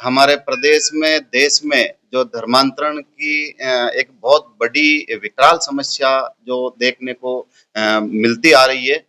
हमारे प्रदेश में, देश में जो धर्मांतरण की एक बहुत बड़ी विकराल समस्या जो देखने को मिलती आ रही है,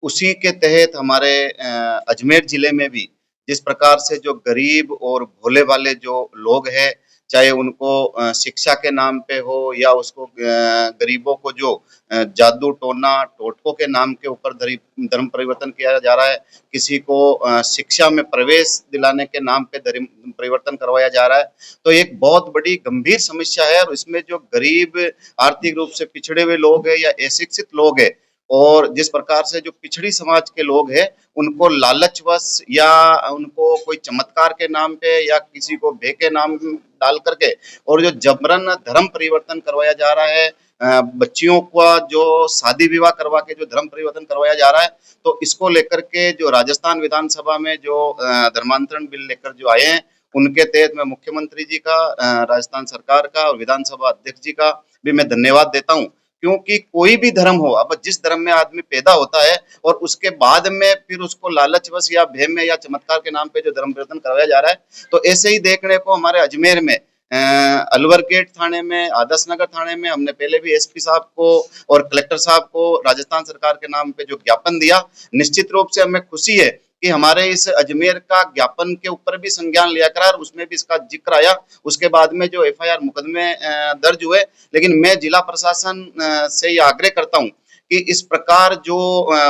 उसी के तहत हमारे अजमेर जिले में भी जिस प्रकार से जो गरीब और भोले वाले जो लोग हैं, चाहे उनको शिक्षा के नाम पे हो या उसको गरीबों को जो जादू टोना टोटकों के नाम के ऊपर धर्म परिवर्तन किया जा रहा है, किसी को शिक्षा में प्रवेश दिलाने के नाम पे धर्म परिवर्तन करवाया जा रहा है, तो एक बहुत बड़ी गंभीर समस्या है। और इसमें जो गरीब, आर्थिक रूप से पिछड़े हुए लोग हैं या अशिक्षित लोग हैं, और जिस प्रकार से जो पिछड़ी समाज के लोग हैं, उनको लालचवश या उनको कोई चमत्कार के नाम पे या किसी को भय के नाम डाल करके और जो जबरन धर्म परिवर्तन करवाया जा रहा है, बच्चियों का जो शादी विवाह करवा के जो धर्म परिवर्तन करवाया जा रहा है, तो इसको लेकर के जो राजस्थान विधानसभा में जो धर्मांतरण बिल लेकर जो आए हैं, उनके तहत मैं मुख्यमंत्री जी का, राजस्थान सरकार का और विधानसभा अध्यक्ष जी का भी मैं धन्यवाद देता हूँ। क्योंकि कोई भी धर्म हो, अब जिस धर्म में आदमी पैदा होता है और उसके बाद में फिर उसको लालचवश या भय में या चमत्कार के नाम पे जो धर्म परिवर्तन करवाया जा रहा है, तो ऐसे ही देखने को हमारे अजमेर में अलवर गेट थाने में, आदर्श नगर थाने में हमने पहले भी एसपी साहब को और कलेक्टर साहब को राजस्थान सरकार के नाम पे जो ज्ञापन दिया, निश्चित रूप से हमें खुशी है कि हमारे इस अजमेर का ज्ञापन के ऊपर भी संज्ञान लिया करा और उसमें भी इसका जिक्र आया। उसके बाद में जो एफआईआर मुकदमे दर्ज हुए, लेकिन मैं जिला प्रशासन से ये आग्रह करता हूँ कि इस प्रकार जो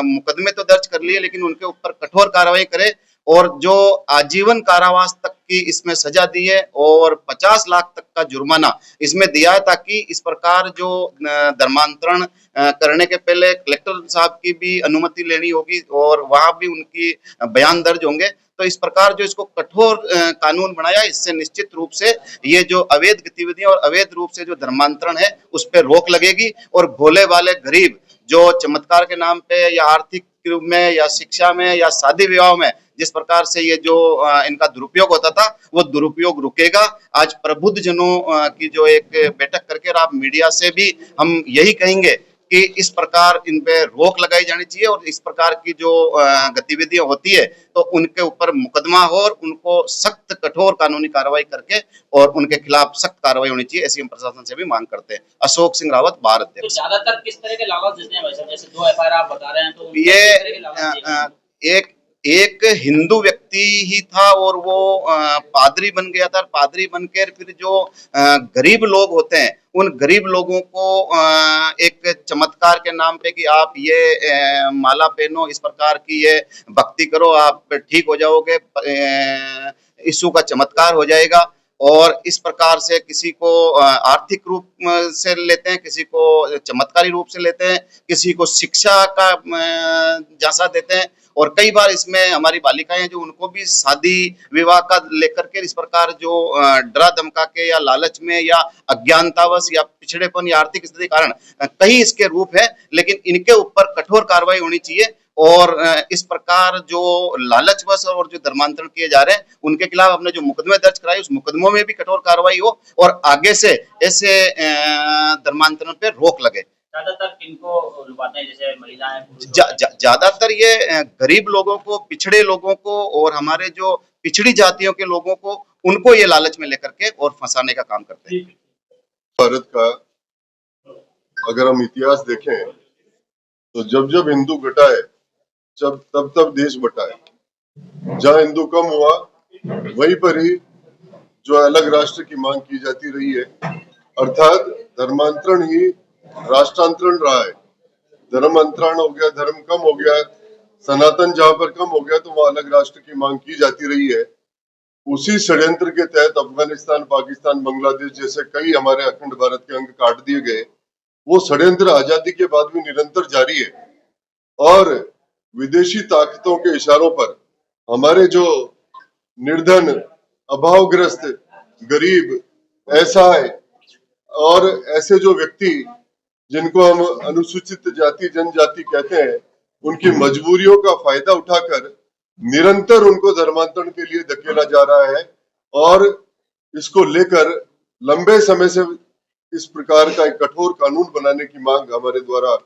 मुकदमे तो दर्ज कर लिए, लेकिन उनके ऊपर कठोर कार्रवाई करे और जो आजीवन कारावास तक की इसमें सजा दी है और 50 लाख तक का जुर्माना इसमें दिया है, ताकि इस प्रकार जो धर्मांतरण करने के पहले कलेक्टर साहब की भी अनुमति लेनी होगी और वहां भी उनकी बयान दर्ज होंगे। तो इस प्रकार जो इसको कठोर कानून बनाया, इससे निश्चित रूप से ये जो अवैध गतिविधियां और अवैध रूप से जो धर्मांतरण है उस पर रोक लगेगी और भोले वाले गरीब जो चमत्कार के नाम पे या आर्थिक रूप में या शिक्षा में या शादी विवाह में जिस प्रकार से ये जो इनका दुरुपयोग होता था, वो दुरुपयोग रुकेगा। आज प्रबुद्ध जनों की जो एक बैठक करके आप मीडिया से भी हम यही कहेंगे कि इस प्रकार इन पे रोक लगाई जानी चाहिए और इस प्रकार की जो गतिविधियां होती है तो उनके ऊपर मुकदमा हो और उनको सख्त कठोर कानूनी कार्रवाई करके और उनके खिलाफ सख्त कार्रवाई होनी चाहिए, ऐसी हम प्रशासन से भी मांग करते हैं। अशोक सिंह रावत, भारत तो ज्यादातर किस तरह के लालच देते हैं भाई साहब? जैसे 2 एफआईआर आप बता रहे हैं, तो ये एक एक हिंदू व्यक्ति ही था और वो पादरी बन गया था। पादरी बनकर फिर जो गरीब लोग होते हैं, उन गरीब लोगों को एक चमत्कार के नाम पे कि आप ये माला पहनो, इस प्रकार की ये भक्ति करो, आप ठीक हो जाओगे, यीशु का चमत्कार हो जाएगा। और इस प्रकार से किसी को आर्थिक रूप से लेते हैं, किसी को चमत्कारी रूप से लेते हैं, किसी को शिक्षा का झांसा देते हैं और कई बार इसमें हमारी बालिकाएं जो उनको भी शादी विवाह का लेकर के इस प्रकार जो डरा धमका के या लालच में या अज्ञानतावश या पिछड़ेपन या आर्थिक स्थिति कारण कई इसके रूप है, लेकिन इनके ऊपर कठोर कार्रवाई होनी चाहिए और इस प्रकार जो लालचवश और जो धर्मांतरण किए जा रहे हैं उनके खिलाफ हमने जो मुकदमे दर्ज कराए उस मुकदमों में भी कठोर कार्रवाई हो और आगे से ऐसे धर्मांतरण पे रोक लगे। ज्यादातर किनको लुभाते हैं, जैसे महिलाएं, ज्यादातर ये गरीब लोगों को, पिछड़े लोगों को और हमारे जो पिछड़ी जातियों के लोगों को, उनको ये लालच में लेकर के और फंसाने का काम करते हैं। भारत का अगर हम इतिहास देखें तो जब जब हिंदू घटा है, जब तब तब देश बटा है। जहाँ हिंदू कम हुआ वहीं पर ही जो अलग राष्ट्र की मांग की जाती रही है, अर्थात धर्मांतरण ही राष्ट्रांतरण रहा है। धर्म अंतरण हो गया, धर्म कम हो गया, सनातन जहाँ पर कम हो गया तो वहाँ अलग राष्ट्र की मांग की जाती रही है। उसी षड्यंत्र के तहत अफगानिस्तान, पाकिस्तान, बांग्लादेश जैसे कई हमारे अखंड भारत के अंग काट दिए गए। वो षड्यंत्र आजादी के बाद भी निरंतर जारी है और विदेशी ताकतों के इशारों पर हमारे जो निर्धन, अभावग्रस्त, गरीब, असहाय और ऐसे जो व्यक्ति जिनको हम अनुसूचित जाति जनजाति कहते हैं, उनकी मजबूरियों का फायदा उठाकर निरंतर उनको धर्मांतरण के लिए धकेला जा रहा है और इसको लेकर लंबे समय से इस प्रकार का एक कठोर कानून बनाने की मांग हमारे द्वारा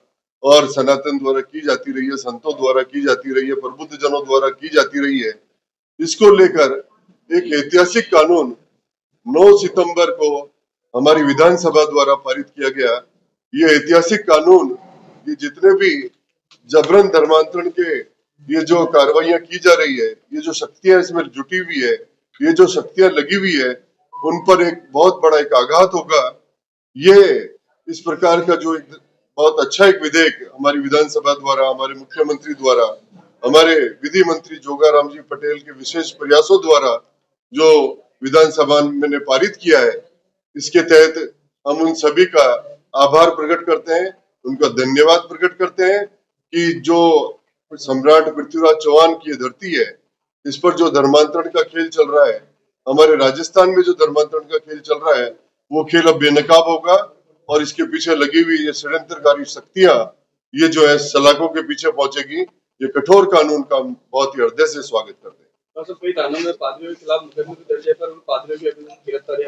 और सनातन द्वारा की जाती रही है, संतों द्वारा की जाती रही है, प्रबुद्ध जनों द्वारा की जाती रही है। इसको लेकर एक ऐतिहासिक कानून 9 सितंबर को हमारी विधानसभा द्वारा पारित किया गया। ये ऐतिहासिक कानून, ये जितने भी जबरन धर्मांतरण के ये जो कार्रवाइयां की जा रही है, ये जो शक्तियां इसमें जुटी हुई है, ये जो शक्तियां लगी हुई है, उन पर एक बहुत बड़ा एक आघात होगा। ये इस प्रकार का जो एक बहुत अच्छा एक विधेयक हमारी विधानसभा द्वारा, हमारे मुख्यमंत्री द्वारा, हमारे विधि मंत्री जोगाराम जी पटेल के विशेष प्रयासों द्वारा जो विधानसभा में पारित किया है, इसके तहत हम उन सभी का आभार प्रकट करते हैं, उनका धन्यवाद प्रकट करते हैं कि जो सम्राट पृथ्वीराज चौहान की ये धरती है, इस पर जो धर्मांतरण का खेल चल रहा है, हमारे राजस्थान में जो धर्मांतरण का खेल चल रहा है, वो खेल अब बेनकाब होगा और इसके पीछे लगी हुई ये षड्यंत्रकारी शक्तियां, ये जो है सलाखों के पीछे पहुंचेगी। ये कठोर कानून का हम बहुत ही हृदय से स्वागत करते हैं। कई थानों में पादरियों के खिलाफ मुकदमे दर्ज है, पर उन पादरियों की अभी गिरफ्तारी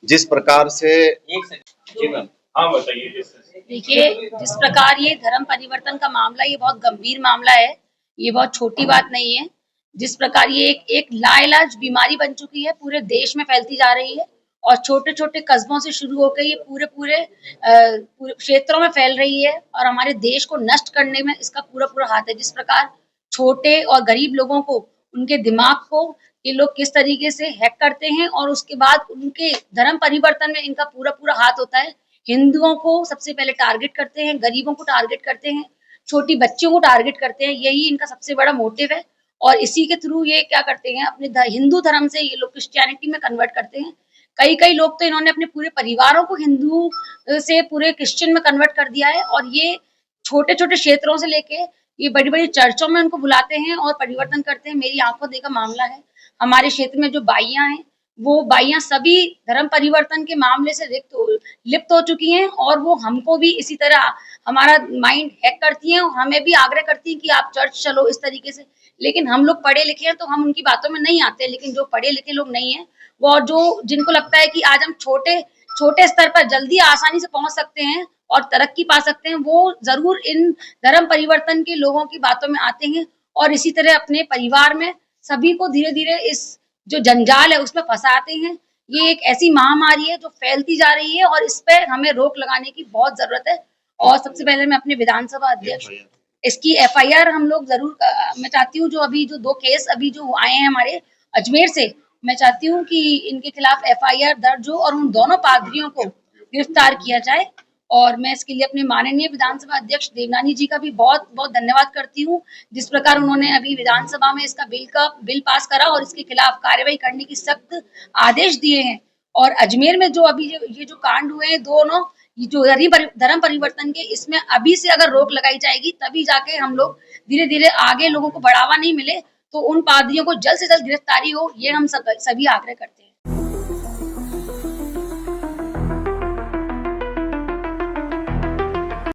जिस प्रकार से जी मैम, हाँ बताइए। देखिए, जिस प्रकार ये धर्म परिवर्तन का मामला, ये बहुत गंभीर मामला है, ये बहुत छोटी बात नहीं है। जिस प्रकार ये एक लाइलाज बीमारी बन चुकी है, पूरे देश में फैलती जा रही है और छोटे-छोटे कस्बों से शुरू होकर ये पूरे क्षेत्रों में फैल रही है और हमारे देश को नष्ट करने में इसका पूरा हाथ है। जिस प्रकार छोटे और गरीब लोगों को, उनके दिमाग को ये लोग किस तरीके से हैक करते हैं और उसके बाद उनके धर्म परिवर्तन में इनका पूरा हाथ होता है। हिंदुओं को सबसे पहले टारगेट करते हैं, गरीबों को टारगेट करते हैं, छोटी बच्चियों को टारगेट करते हैं, यही इनका सबसे बड़ा मोटिव है। और इसी के थ्रू ये क्या करते हैं, अपने हिंदू धर्म से ये लोग क्रिश्चियनिटी में कन्वर्ट करते हैं। कई लोग तो इन्होंने अपने पूरे परिवारों को हिंदू से पूरे क्रिश्चियन में कन्वर्ट कर दिया है और ये छोटे-छोटे क्षेत्रों से लेके ये बड़ी-बड़ी चर्चों में उनको बुलाते हैं और परिवर्तन करते हैं। मेरी आंखों देखा मामला है। हमारे क्षेत्र में जो बाइयां हैं, वो बाइयां सभी धर्म परिवर्तन के मामले से लिप्त हो चुकी हैं और वो हमको भी इसी तरह हमारा माइंड हैक करती हैं और हमें भी आग्रह करती हैं कि आप चर्च चलो इस तरीके से। लेकिन हम लोग पढ़े लिखे हैं तो हम उनकी बातों में नहीं आते, लेकिन जो पढ़े लिखे लोग नहीं है, वो जो जिनको लगता है कि आज हम छोटे स्तर पर जल्दी आसानी से पहुंच सकते हैं और तरक्की पा सकते हैं, वो जरूर इन धर्म परिवर्तन के लोगों की बातों में आते हैं और इसी तरह अपने परिवार में सभी को धीरे-धीरे इस जो जंजाल है उसमें फंसाते हैं। ये एक ऐसी महामारी है जो फैलती जा रही है और इस पे हमें रोक लगाने की बहुत जरूरत है। और सबसे पहले मैं अपने विधानसभा अध्यक्ष, इसकी एफआईआर हम लोग जरूर, मैं चाहती हूँ जो अभी जो 2 केस अभी जो आए हैं हमारे अजमेर से, मैं चाहती हूँ कि इनके खिलाफ एफआईआर दर्ज हो और उन दोनों पादरियों को गिरफ्तार किया जाए। और मैं इसके लिए अपने माननीय विधानसभा अध्यक्ष देवनानी जी का भी बहुत धन्यवाद करती हूँ, जिस प्रकार उन्होंने अभी विधानसभा में इसका बिल पास करा और इसके खिलाफ कार्रवाई करने की सख्त आदेश दिए हैं। और अजमेर में जो अभी ये जो कांड हुए हैं दोनों, जो धर्म परिवर्तन के, इसमें अभी से अगर रोक लगाई जाएगी तभी जाके हम लोग धीरे-धीरे आगे लोगों को बढ़ावा नहीं मिले तो उन पादरियों को जल्द से जल्द गिरफ्तारी हो, ये हम सभी आग्रह करते हैं।